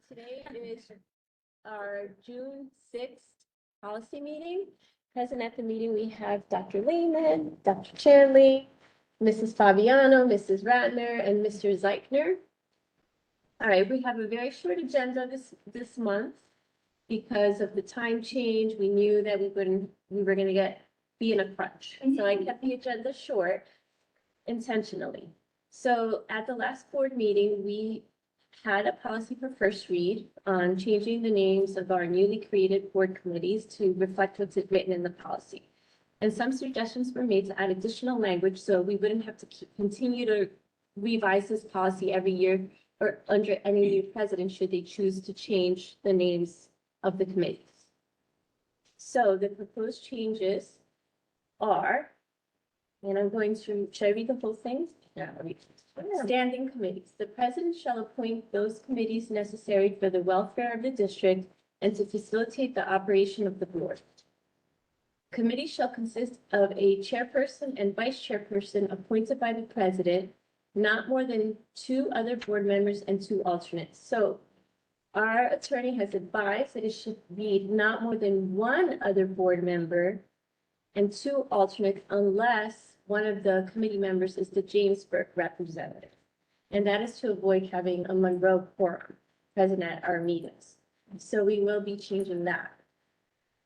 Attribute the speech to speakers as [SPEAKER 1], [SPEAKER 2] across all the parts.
[SPEAKER 1] today is our June 6th policy meeting. Present at the meeting, we have Dr. Lehman, Dr. Chanley, Mrs. Fabiano, Mrs. Ratner, and Mr. Zeichner. All right, we have a very short agenda this month because of the time change. We knew that we were going to be in a crunch. So I kept the agenda short intentionally. So at the last board meeting, we had a policy for first read on changing the names of our newly created board committees to reflect what's written in the policy. And some suggestions were made to add additional language so we wouldn't have to continue to revise this policy every year or under any new president should they choose to change the names of the committees. So the proposed changes are, and I'm going to, should I read the whole thing?
[SPEAKER 2] Yeah.
[SPEAKER 1] Standing committees. The president shall appoint those committees necessary for the welfare of the district and to facilitate the operation of the board. Committee shall consist of a chairperson and vice chairperson appointed by the president, not more than 2 other board members and 2 alternates. So our attorney has advised that it should read not more than 1 other board member and 2 alternates unless one of the committee members is the Jamesburg representative. And that is to avoid having a Monroe quorum present at our meetings. So we will be changing that.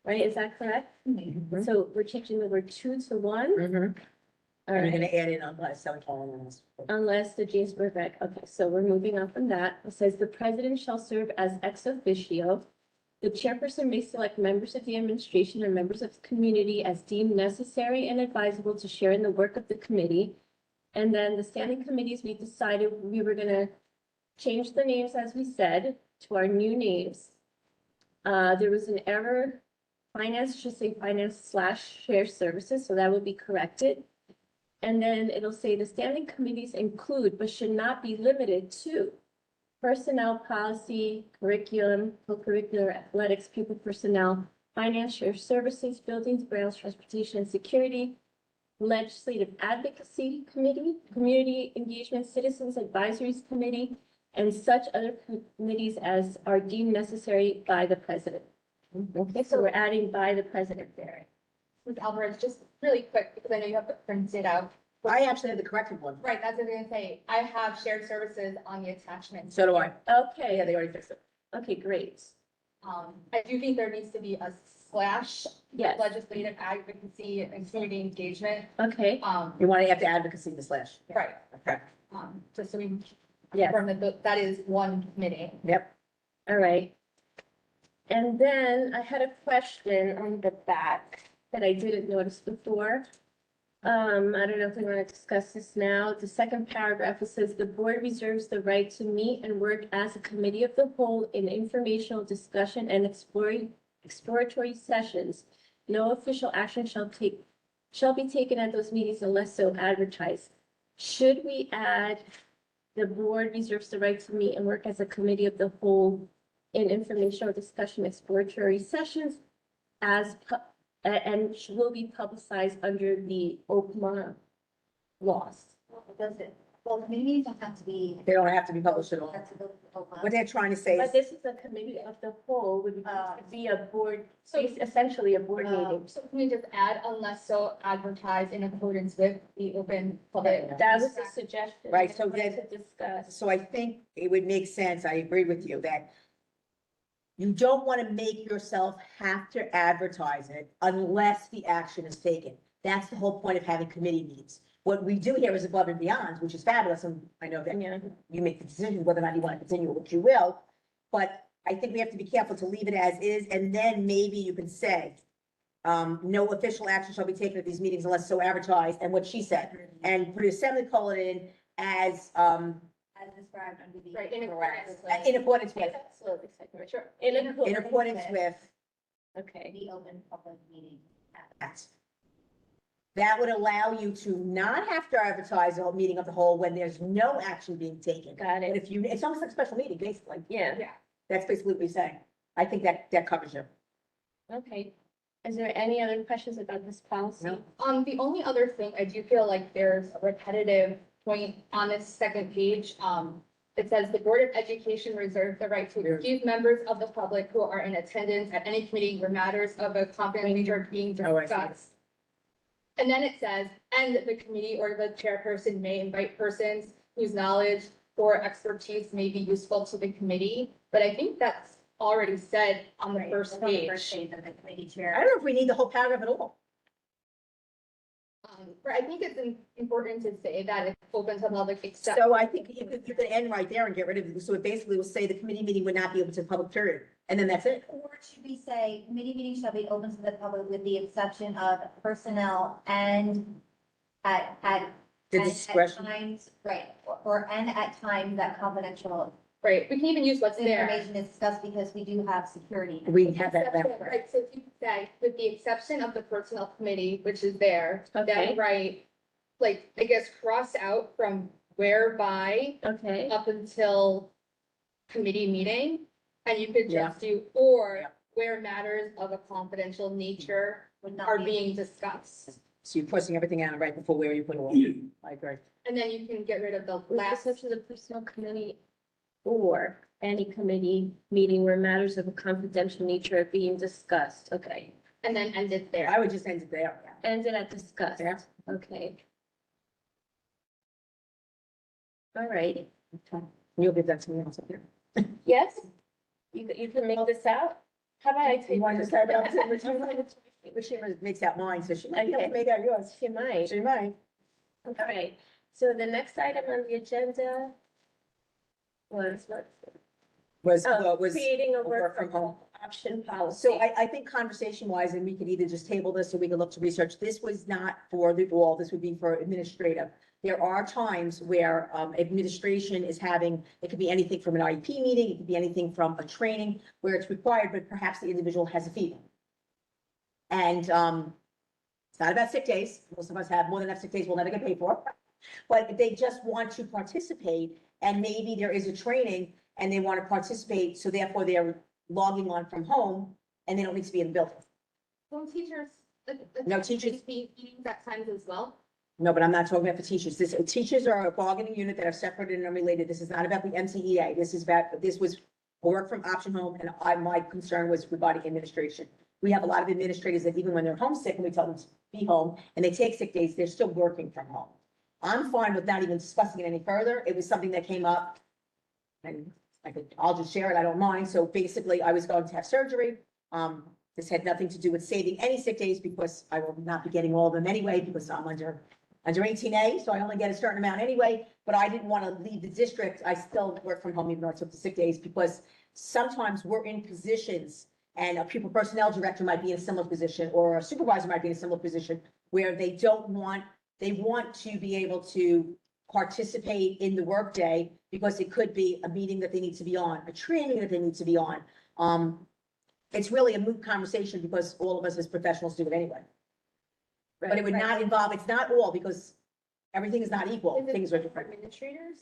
[SPEAKER 1] Right, is that correct?
[SPEAKER 2] Mm-hmm.
[SPEAKER 1] So we're changing the word 2 to 1?
[SPEAKER 2] Mm-hmm.
[SPEAKER 1] All
[SPEAKER 2] And we're
[SPEAKER 1] right,
[SPEAKER 2] gonna add in unless
[SPEAKER 1] unless the Jamesburg rec, okay, so we're moving on from that. It says the president shall serve as ex officio. The chairperson may select members of the administration or members of the community as deemed necessary and advisable to share in the work of the committee. And then the standing committees, we decided we were gonna change the names, as we said, to our new names. There was an error. Finance should say finance/shared services, so that will be corrected. And then it'll say the standing committees include, but should not be limited to personnel policy, curriculum, co-curricular athletics, pupil personnel, finance, shared services, buildings, grounds, transportation, and security, legislative advocacy committee, community engagement, citizens advisories committee, and such other committees as are deemed necessary by the president. Okay, so we're adding by the president there.
[SPEAKER 3] Ms. Alvarez, just really quick, because I know you have to print it out.
[SPEAKER 2] I actually have the corrected one.
[SPEAKER 3] Right, that's what I was gonna say. I have shared services on the attachment.
[SPEAKER 2] So do I.
[SPEAKER 1] Okay,
[SPEAKER 2] Yeah, they already fixed it.
[SPEAKER 1] okay, great.
[SPEAKER 3] I do think there needs to be a slash
[SPEAKER 1] Yes,
[SPEAKER 3] legislative advocacy and community engagement.
[SPEAKER 1] okay,
[SPEAKER 2] You want to have to advocacy the slash.
[SPEAKER 3] Right,
[SPEAKER 2] Okay.
[SPEAKER 3] just so we
[SPEAKER 1] yes,
[SPEAKER 3] confirm that that is one committee.
[SPEAKER 2] Yep.
[SPEAKER 1] all right. And then I had a question on the back that I didn't notice before. I don't know if we want to discuss this now. The second paragraph, it says the board reserves the right to meet and work as a committee of the whole in informational discussion and exploratory sessions. No official action shall be taken at those meetings unless so advertised. Should we add the board reserves the right to meet and work as a committee of the whole in informational discussion exploratory sessions as and will be publicized under the OPMA laws?
[SPEAKER 4] Does it, well, the meetings don't have to be.
[SPEAKER 2] They don't have to be published at all.
[SPEAKER 4] That's a good.
[SPEAKER 2] What they're trying to say is,
[SPEAKER 1] But this is a committee of the whole, would be a board, so it's essentially a board meeting.
[SPEAKER 3] So can we just add unless so advertised in accordance with the open public?
[SPEAKER 1] That was a suggestion.
[SPEAKER 2] Right, so
[SPEAKER 1] I wanted
[SPEAKER 2] then-
[SPEAKER 1] to discuss.
[SPEAKER 2] so I think it would make sense, I agree with you, that you don't want to make yourself have to advertise it unless the action is taken. That's the whole point of having committee meetings. What we do here is above and beyond, which is fabulous, and I know that
[SPEAKER 1] Yeah,
[SPEAKER 2] you make the decision whether or not you want to continue, which you will. But I think we have to be careful to leave it as is, and then maybe you can say, no official action shall be taken at these meetings unless so advertised, and what she said, and put a semicolon in as,
[SPEAKER 4] As described under the.
[SPEAKER 3] Right, in
[SPEAKER 2] correct,
[SPEAKER 3] accordance with.
[SPEAKER 2] in accordance with,
[SPEAKER 1] absolutely, Secretary.
[SPEAKER 3] Sure.
[SPEAKER 1] In
[SPEAKER 2] in accordance with,
[SPEAKER 1] Okay,
[SPEAKER 4] The open public meeting.
[SPEAKER 2] that. That would allow you to not have to advertise a meeting of the whole when there's no action being taken.
[SPEAKER 1] got
[SPEAKER 2] But
[SPEAKER 1] it.
[SPEAKER 2] if you, it's almost like a special meeting, basically.
[SPEAKER 1] Yeah,
[SPEAKER 3] Yeah.
[SPEAKER 2] That's basically what we're saying. I think that covers you.
[SPEAKER 1] okay. Is there any other questions about this policy?
[SPEAKER 2] No.
[SPEAKER 3] The only other thing, I do feel like there's a repetitive point on this second page, It says the Board of Education reserves the right to excuse members of the public who are in attendance at any committee where matters of a confidential nature are being
[SPEAKER 2] Oh, I see.
[SPEAKER 3] discussed. And then it says, and the committee or the chairperson may invite persons whose knowledge or expertise may be useful to the committee. But I think that's already said on the
[SPEAKER 4] Right,
[SPEAKER 3] first
[SPEAKER 4] it's on the
[SPEAKER 3] page.
[SPEAKER 4] First page of the committee
[SPEAKER 2] I
[SPEAKER 4] chair.
[SPEAKER 2] don't know if we need the whole paragraph at all.
[SPEAKER 3] But I think it's important to say that it's open to public except.
[SPEAKER 2] So I think you could end right there and get rid of it. So it basically will say the committee meeting would not be open to the public, period. And then that's it.
[SPEAKER 4] Or should we say, committee meetings shall be open to the public with the exception of personnel and at.
[SPEAKER 2] The
[SPEAKER 4] and at
[SPEAKER 2] discretion.
[SPEAKER 4] Times, right, or and at times that confidential
[SPEAKER 3] Right, we can even use what's there.
[SPEAKER 4] information is discussed because we do have security.
[SPEAKER 2] We have that.
[SPEAKER 3] Right, so if you say, with the exception of the personnel committee, which is there,
[SPEAKER 1] Okay.
[SPEAKER 3] then write, like, I guess, cross out from whereby
[SPEAKER 1] Okay,
[SPEAKER 3] up until committee meeting. And you could
[SPEAKER 2] Yeah.
[SPEAKER 3] just do, or
[SPEAKER 2] Yeah.
[SPEAKER 3] where matters of a confidential nature
[SPEAKER 4] Would not
[SPEAKER 3] are
[SPEAKER 4] be-
[SPEAKER 3] being discussed.
[SPEAKER 2] So you're pushing everything out right before where you put it all. I agree.
[SPEAKER 3] And then you can get rid of the
[SPEAKER 1] with the
[SPEAKER 3] last,
[SPEAKER 1] exception of the personnel committee or any committee meeting where matters of a confidential nature are being discussed. Okay,
[SPEAKER 3] and then end it there.
[SPEAKER 2] I would just end it there.
[SPEAKER 1] ended at discussed.
[SPEAKER 2] Yeah.
[SPEAKER 1] Okay. All right,
[SPEAKER 2] You'll give that to me also.
[SPEAKER 1] yes? You can make this out? How about I take?
[SPEAKER 2] You want to
[SPEAKER 1] this?
[SPEAKER 2] start out? Which makes out mine, so she might be able to make out yours.
[SPEAKER 1] She might.
[SPEAKER 2] She might.
[SPEAKER 1] All right, so the next item on the agenda was what?
[SPEAKER 2] Was
[SPEAKER 1] Creating a
[SPEAKER 2] work from home
[SPEAKER 1] option policy.
[SPEAKER 2] So I think conversation wise, and we could either just table this or we could look to research, this was not for the all, this would be for administrative. There are times where administration is having, it could be anything from an IEP meeting, it could be anything from a training where it's required, but perhaps the individual has a fever. And it's not about sick days. Most of us have more than enough sick days we'll never get paid for. But they just want to participate and maybe there is a training and they want to participate, so therefore they're logging on from home and they don't need to be in the building.
[SPEAKER 3] Don't teachers.
[SPEAKER 2] No, teachers-
[SPEAKER 3] Be meetings at times as well.
[SPEAKER 2] No, but I'm not talking about the teachers. Teachers are a bargaining unit that are separate and unrelated. This is not about the MCEA. This was a work from option home and my concern was regarding administration. We have a lot of administrators that even when they're homesick and we tell them to be home and they take sick days, they're still working from home. I'm fine with not even discussing it any further. It was something that came up. And I'll just share it. I don't mind. So basically I was going to have surgery. This had nothing to do with saving any sick days because I will not be getting all of them anyway because I'm under 18A, so I only get a certain amount anyway, but I didn't want to leave the district. I still work from home even though I took the sick days because sometimes we're in positions and a pupil personnel director might be in a similar position or a supervisor might be in a similar position where they want to be able to participate in the workday because it could be a meeting that they need to be on, a training that they need to be on. It's really a moot conversation because all of us as professionals do it anyway. But it would not involve, it's not all because everything is not equal.
[SPEAKER 3] Is it
[SPEAKER 2] Things are
[SPEAKER 3] for
[SPEAKER 2] different.
[SPEAKER 3] administrators?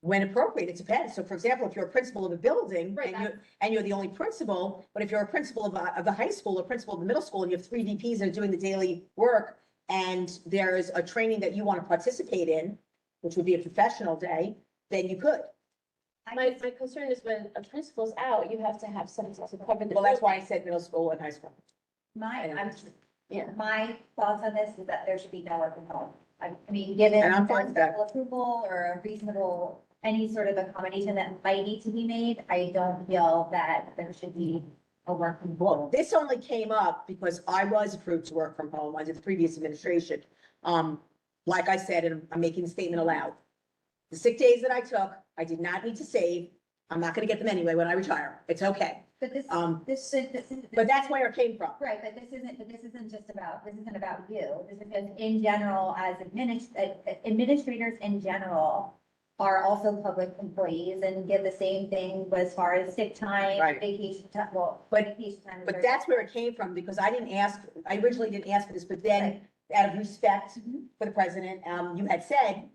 [SPEAKER 2] When appropriate, it depends. So for example, if you're a principal of a building
[SPEAKER 3] Right,
[SPEAKER 2] and you're the only principal, but if you're a principal of the high school or principal of the middle school and you have 3 VPs that are doing the daily work and there's a training that you want to participate in, which would be a professional day, then you could.
[SPEAKER 1] My concern is when a principal's out, you have to have someone to cover the.
[SPEAKER 2] Well, that's why I said middle school and high school.
[SPEAKER 1] Yeah.
[SPEAKER 4] My thoughts on this is that there should be no work from home. I mean, given
[SPEAKER 2] And I'm fine with that.
[SPEAKER 4] sensible approval or a reasonable, any sort of accommodation that might need to be made, I don't feel that there should be a work from home.
[SPEAKER 2] This only came up because I was approved to work from home under the previous administration. Like I said, and I'm making the statement aloud. The sick days that I took, I did not need to save. I'm not gonna get them anyway when I retire. It's okay.
[SPEAKER 4] But this,
[SPEAKER 2] Um,
[SPEAKER 4] this should, this is.
[SPEAKER 2] But that's where it came from.
[SPEAKER 4] Right, but this isn't just about, this isn't about you. This is just in general, as administrators in general are also public employees and get the same thing as far as sick time,
[SPEAKER 2] Right.
[SPEAKER 4] vacation time, well,
[SPEAKER 2] But-
[SPEAKER 4] vacation time. is
[SPEAKER 2] But
[SPEAKER 4] very-
[SPEAKER 2] that's where it came from because I originally didn't ask for this, but then out of respect
[SPEAKER 4] Mhm.
[SPEAKER 2] for the president, you had said,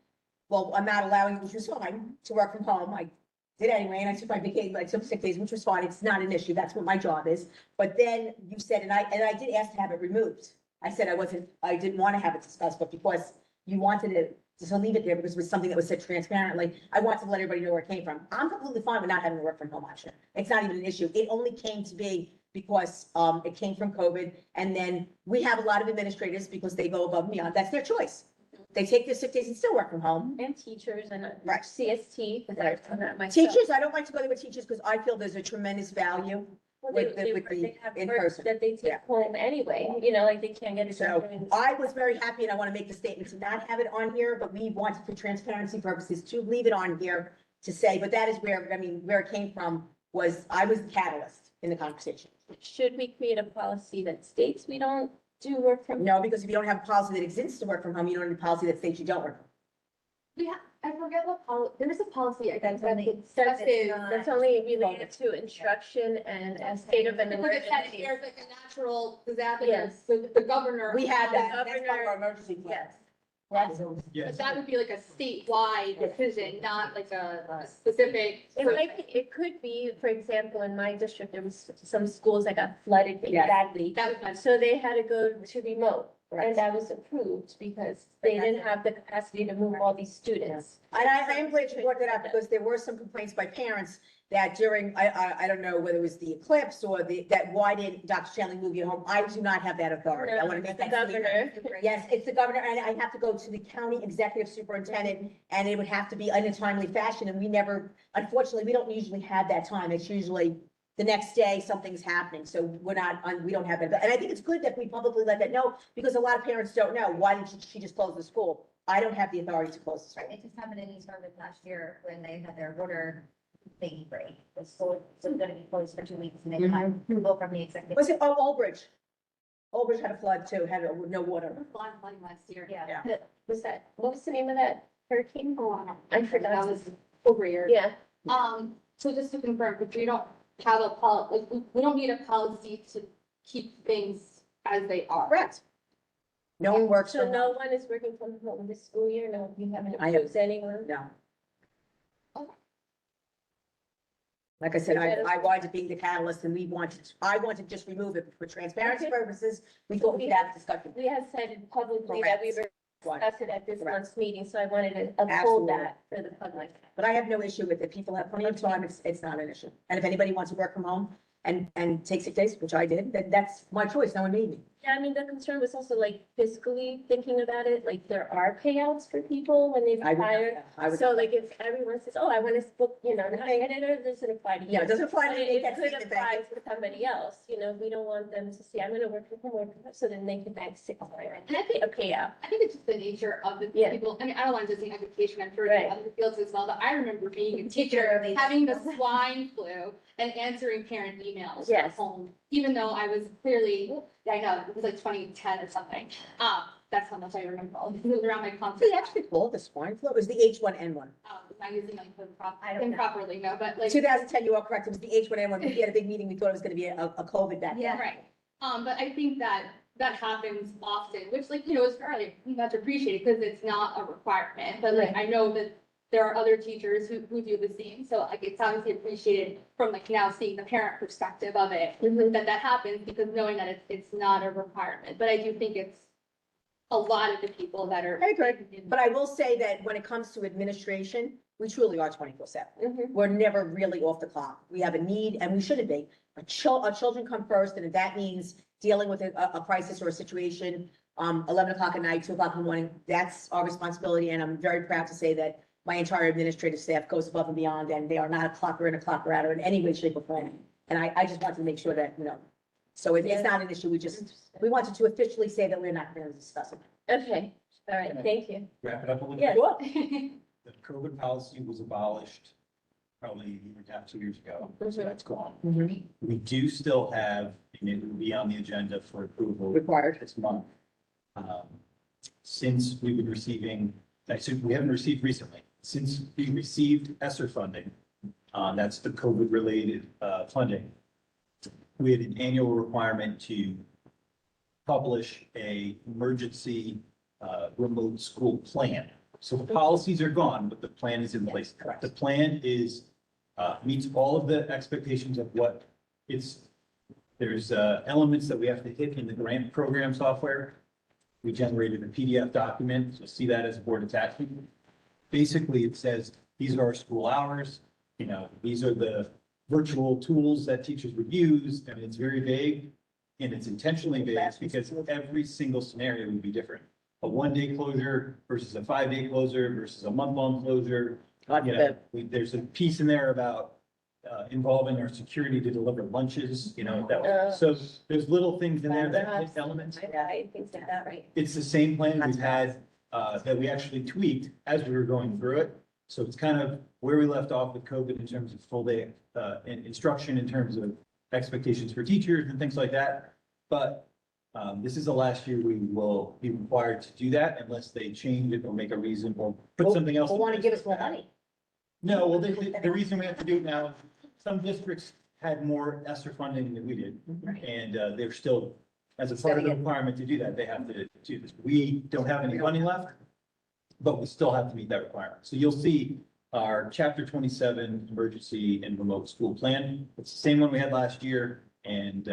[SPEAKER 2] well, I'm not allowing, which was fine, to work from home. I did anyway, and I took my vacation, I took sick days, which was fine. It's not an issue. That's what my job is. But then you said, and I did ask to have it removed. I said I didn't want to have it discussed, but because you wanted to So leave it there because it was something that was said transparently. I wanted to let everybody know where it came from. I'm completely fine with not having to work from home option. It's not even an issue. It only came to be because, it came from COVID. And then we have a lot of administrators because they go above and beyond. That's their choice. They take their sick days and still work from home.
[SPEAKER 1] And teachers and
[SPEAKER 2] Right.
[SPEAKER 1] CST, because I've done that myself.
[SPEAKER 2] Teachers, I don't like to go there with teachers because I feel there's a tremendous value.
[SPEAKER 1] Well,
[SPEAKER 2] with the
[SPEAKER 1] they have
[SPEAKER 2] in
[SPEAKER 1] work
[SPEAKER 2] person.
[SPEAKER 1] that they
[SPEAKER 2] Yeah.
[SPEAKER 1] take home anyway, you know, like they can't get it
[SPEAKER 2] So
[SPEAKER 1] done.
[SPEAKER 2] I was very happy and I want to make the statement to not have it on here, but we wanted for transparency purposes to leave it on here to say, but that is where, I mean, where it came from was, I was the catalyst in the conversation.
[SPEAKER 1] Should we create a policy that states we don't do work from?
[SPEAKER 2] No, because if you don't have a policy that exists to work from home, you don't have a policy that states you don't work. from
[SPEAKER 3] I forget what there's a policy, I think,
[SPEAKER 4] That's only-
[SPEAKER 3] that discusses.
[SPEAKER 1] That's only related to instruction and a state of an
[SPEAKER 3] Because it said
[SPEAKER 1] emergency.
[SPEAKER 3] there's like a natural disaster,
[SPEAKER 1] Yes.
[SPEAKER 3] so the governor.
[SPEAKER 2] We have that,
[SPEAKER 1] The
[SPEAKER 2] that's part of our emergency plan.
[SPEAKER 1] Yes.
[SPEAKER 3] But
[SPEAKER 5] Yes.
[SPEAKER 3] that would be like a statewide decision, not like a specific.
[SPEAKER 1] It might be, it could be, for example, in my district, there was some schools that got flooded
[SPEAKER 2] Yes.
[SPEAKER 1] badly.
[SPEAKER 3] That was my.
[SPEAKER 1] So they had to go to remote,
[SPEAKER 2] Right.
[SPEAKER 1] and that was approved because they didn't have the capacity to move all these students.
[SPEAKER 2] And I am glad you brought that up because there were some complaints by parents that during, I don't know whether it was the eclipse or that why didn't Dr. Shanley move you home? I do not have that authority. I want to make
[SPEAKER 1] The
[SPEAKER 2] that clear.
[SPEAKER 1] governor.
[SPEAKER 2] Yes, it's the governor, and I have to go to the county executive superintendent, and it would have to be in a timely fashion, and we never, unfortunately, we don't usually have that time. It's usually the next day, something's happening, so we don't have that. And I think it's good that we publicly let that know, because a lot of parents don't know, why didn't she just close the school? I don't have the authority to close the school.
[SPEAKER 4] It just happened in East Harvard last year when they had their water thingy break. The school was gonna be closed for 2 weeks and they got approval from the executive.
[SPEAKER 2] Was it, Old Bridge? Old Bridge had a flood too, had no water.
[SPEAKER 3] Flooding last year.
[SPEAKER 4] Yeah.
[SPEAKER 1] Was that, what was the name of that hurricane? I forgot.
[SPEAKER 3] That was over here.
[SPEAKER 1] Yeah,
[SPEAKER 3] So just to confirm, because we don't have like, we don't need a policy to keep things as they are.
[SPEAKER 2] Correct. No one works
[SPEAKER 1] so
[SPEAKER 2] from
[SPEAKER 1] no
[SPEAKER 2] home.
[SPEAKER 1] one is working from home this school year? No, you haven't
[SPEAKER 2] I have-
[SPEAKER 1] approved anyone?
[SPEAKER 2] No.
[SPEAKER 3] Okay.
[SPEAKER 2] Like I said,
[SPEAKER 1] Is that
[SPEAKER 2] I wanted to be the catalyst and I wanted to just remove it for transparency
[SPEAKER 1] Okay.
[SPEAKER 2] purposes. We thought we could have a discussion.
[SPEAKER 1] We had said publicly that we were discussing it at this
[SPEAKER 2] Correct.
[SPEAKER 1] month's meeting, so I wanted to uphold
[SPEAKER 2] Absolutely.
[SPEAKER 1] that for the public.
[SPEAKER 2] But I have no issue with it. People have plenty of time. It's not an issue. And if anybody wants to work from home and take sick days, which I did, then that's my choice. No one made me.
[SPEAKER 1] Yeah, I mean, the concern was also like fiscally thinking about it, like there are payouts for people when they
[SPEAKER 2] I would,
[SPEAKER 1] retire.
[SPEAKER 2] I would.
[SPEAKER 1] So like if everyone says, oh, I want to book, you know, not, and it doesn't apply to you.
[SPEAKER 2] Yeah, it doesn't apply to
[SPEAKER 1] But
[SPEAKER 2] me.
[SPEAKER 1] it
[SPEAKER 2] That
[SPEAKER 1] could
[SPEAKER 2] statement,
[SPEAKER 1] apply
[SPEAKER 2] thank
[SPEAKER 1] to somebody else, you know, we don't want them to say, I'm gonna work from home, so then they can bank sick time and
[SPEAKER 3] I think-
[SPEAKER 1] a payout.
[SPEAKER 3] I think it's just the nature of the
[SPEAKER 1] Yeah.
[SPEAKER 3] people, I mean, I don't want to just say education, I'm sure
[SPEAKER 1] Right.
[SPEAKER 3] in other fields as well, but I remember being a
[SPEAKER 4] Teacher
[SPEAKER 3] teacher,
[SPEAKER 4] of these
[SPEAKER 3] having the
[SPEAKER 4] schools.
[SPEAKER 3] swine flu and answering parent emails
[SPEAKER 1] Yes.
[SPEAKER 3] at home, even though I was clearly, I know, it was like 2010 or something. That's how much I remember, all this moved around my concert.
[SPEAKER 2] They actually called the swine flu. It was the H1N1.
[SPEAKER 3] Not using like
[SPEAKER 4] I don't know.
[SPEAKER 3] improperly, no, but like.
[SPEAKER 2] 2010, you are correct. It was the H1N1. We had a big meeting. We thought it was going to be a COVID back then.
[SPEAKER 4] Yeah.
[SPEAKER 3] Right, but I think that happens often, which like, you know, is fairly much appreciated because it's not a requirement, but like, I know that there are other teachers who do the same, so like, it's obviously appreciated from like now seeing the parent perspective of it, that happens because knowing that it's not a requirement, but I do think it's a lot of the people that are.
[SPEAKER 2] I agree. But I will say that when it comes to administration, we truly are 24/7.
[SPEAKER 1] Mhm.
[SPEAKER 2] We're never really off the clock. We have a need and we shouldn't be. Our children come first, and if that means dealing with a crisis or a situation, 11 o'clock at night, 2 o'clock in the morning, that's our responsibility. And I'm very proud to say that my entire administrative staff goes above and beyond, and they are not a clocker in, a clocker out, or in any way, shape, or form. And I just want to make sure that, you know, so it's not an issue. We wanted to officially say that we're not going to discuss it.
[SPEAKER 1] Okay, all right, thank you.
[SPEAKER 5] Wrap it up a little
[SPEAKER 1] Yeah.
[SPEAKER 5] bit. The COVID policy was abolished probably a year and a half, 2 years ago, so that's gone. We do still have, and it will be on the agenda for approval
[SPEAKER 2] Required.
[SPEAKER 5] this month. Since we've been receiving, actually, we haven't received recently, since we received ESSER funding, that's the COVID-related funding, we had an annual requirement to publish a emergency remote school plan. So the policies are gone, but the plan is in place.
[SPEAKER 2] Correct.
[SPEAKER 5] The plan is, meets all of the expectations of what there's elements that we have to hit in the grant program software. We generated a PDF document, so see that as a board attachment. Basically, it says, these are our school hours, you know, these are the virtual tools that teachers would use, and it's very vague. And it's intentionally vague because every single scenario would be different. A 1-day closure versus a 5-day closure versus a month-long closure.
[SPEAKER 2] God
[SPEAKER 5] You know,
[SPEAKER 2] forbid.
[SPEAKER 5] there's a piece in there about involving our security to deliver lunches, you know, so there's little things in there that hit elements.
[SPEAKER 1] Right, things like that, right?
[SPEAKER 5] It's the same plan we've had, that we actually tweaked as we were going through it. So it's kind of where we left off with COVID in terms of full day, instruction, in terms of expectations for teachers and things like that. But, this is the last year we will be required to do that unless they change it or make a reason or put something else.
[SPEAKER 2] Will
[SPEAKER 5] in
[SPEAKER 2] want to
[SPEAKER 5] place.
[SPEAKER 2] give us more money.
[SPEAKER 5] No, well, the reason we have to do it now, some districts had more ESSER funding than we did. And they're still, as a part of the requirement to do that, they have to do this. We don't have any money left, but we still have to meet that requirement. So you'll see our chapter 27 emergency and remote school plan. It's the same one we had last year. And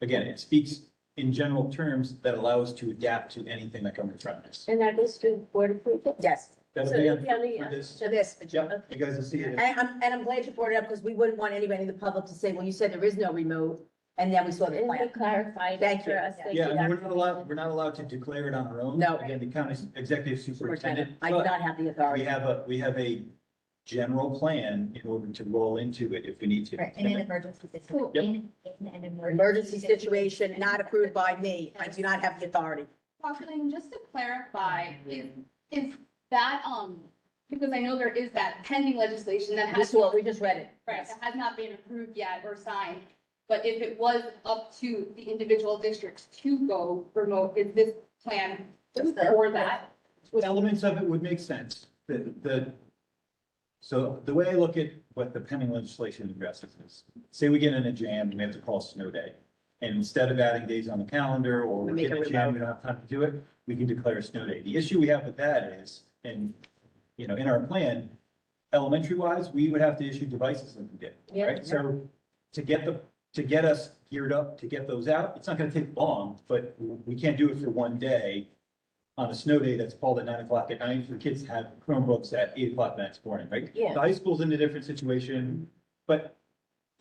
[SPEAKER 5] again, it speaks in general terms that allow us to adapt to anything that comes in front of us.
[SPEAKER 1] And that goes to board approval?
[SPEAKER 2] Yes,
[SPEAKER 5] That'll
[SPEAKER 1] So
[SPEAKER 5] be
[SPEAKER 1] it'll
[SPEAKER 5] on
[SPEAKER 1] be on the,
[SPEAKER 5] for this.
[SPEAKER 2] to this.
[SPEAKER 5] Yep, you guys will see it.
[SPEAKER 2] And I'm glad you brought it up because we wouldn't want anybody in the public to say, well, you said there is no remote, and then we saw the
[SPEAKER 1] And we
[SPEAKER 2] plan.
[SPEAKER 1] clarified
[SPEAKER 2] Thank
[SPEAKER 1] for
[SPEAKER 2] you.
[SPEAKER 1] us. Thank
[SPEAKER 5] Yeah,
[SPEAKER 1] you,
[SPEAKER 5] I mean,
[SPEAKER 1] Dr.
[SPEAKER 5] we're not allowed to declare it on our own.
[SPEAKER 2] No.
[SPEAKER 5] Again, the county executive superintendent.
[SPEAKER 2] I do
[SPEAKER 5] but
[SPEAKER 2] not have the authority.
[SPEAKER 5] we have a general plan in order to roll into it if we need to.
[SPEAKER 4] Right, in an emergency situation.
[SPEAKER 5] Yep.
[SPEAKER 4] In an
[SPEAKER 2] Emergency situation not approved by me. I do not have the authority.
[SPEAKER 3] Jocelyn, just to clarify, is that, because I know there is that pending legislation that
[SPEAKER 2] This
[SPEAKER 3] has,
[SPEAKER 2] is what we just read it.
[SPEAKER 3] right, that has not been approved yet or signed. But if it was up to the individual districts to go remote, is this plan for that?
[SPEAKER 5] Elements of it would make sense. So the way I look at what the pending legislation addresses is, say we get in a jam and we have to call snow day. And instead of adding days on the calendar or
[SPEAKER 2] We
[SPEAKER 5] we
[SPEAKER 2] make
[SPEAKER 5] get in
[SPEAKER 2] it
[SPEAKER 5] a jam,
[SPEAKER 2] remote.
[SPEAKER 5] we don't have time to do it, we can declare a snow day. The issue we have with that is, and, you know, in our plan, elementary wise, we would have to issue devices like we did,
[SPEAKER 1] Yeah.
[SPEAKER 5] right? So to get us geared up to get those out, it's not gonna take long, but we can't do it for one day on a snow day that's called at 9 o'clock at night for kids to have Chromebooks at 8 o'clock the next morning, right?
[SPEAKER 1] Yeah.
[SPEAKER 5] The high school's in a different situation, but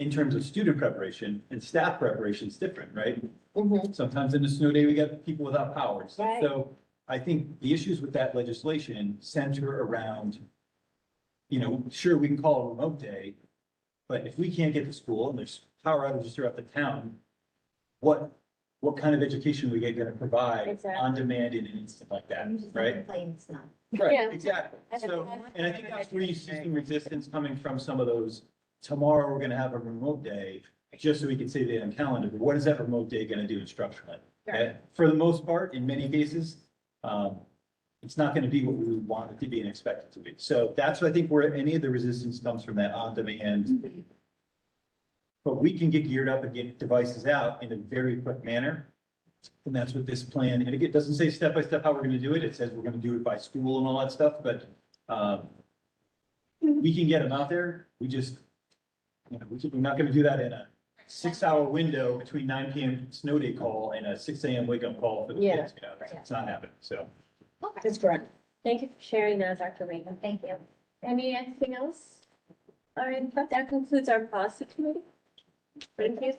[SPEAKER 5] in terms of student preparation and staff preparation, it's different, right?
[SPEAKER 1] Mhm.
[SPEAKER 5] Sometimes in a snow day, we get people without powers.
[SPEAKER 1] Right.
[SPEAKER 5] So I think the issues with that legislation center around, you know, sure, we can call a remote day, but if we can't get to school and there's power outages throughout the town, what kind of education are we gonna provide
[SPEAKER 1] Exactly.
[SPEAKER 5] on demand in an instant like that, right?
[SPEAKER 4] Plain snow.
[SPEAKER 1] Yeah.
[SPEAKER 5] Right, exactly. So, and I think that's where you see some resistance coming from some of those, tomorrow we're gonna have a remote day, just so we can say that on calendar, but what is that remote day gonna do instructionally?
[SPEAKER 1] Right.
[SPEAKER 5] For the most part, in many cases, it's not gonna be what we would want it to be and expect it to be. So that's, I think, where any of the resistance comes from, that on demand. But we can get geared up and get devices out in a very quick manner. And that's what this plan, and again, it doesn't say step by step how we're gonna do it. It says we're gonna do it by school and all that stuff, but we can get them out there. We just, you know, we're not gonna do that in a 6-hour window between 9 PM snow day call and a 6 AM wake up call for the
[SPEAKER 1] Yeah.
[SPEAKER 5] kids, you know, it's not happening, so.
[SPEAKER 2] That's correct.
[SPEAKER 1] Thank you for sharing that, Dr. Reagan.
[SPEAKER 4] Thank you.
[SPEAKER 1] Anything else? All right, that concludes our policy committee. Thank you.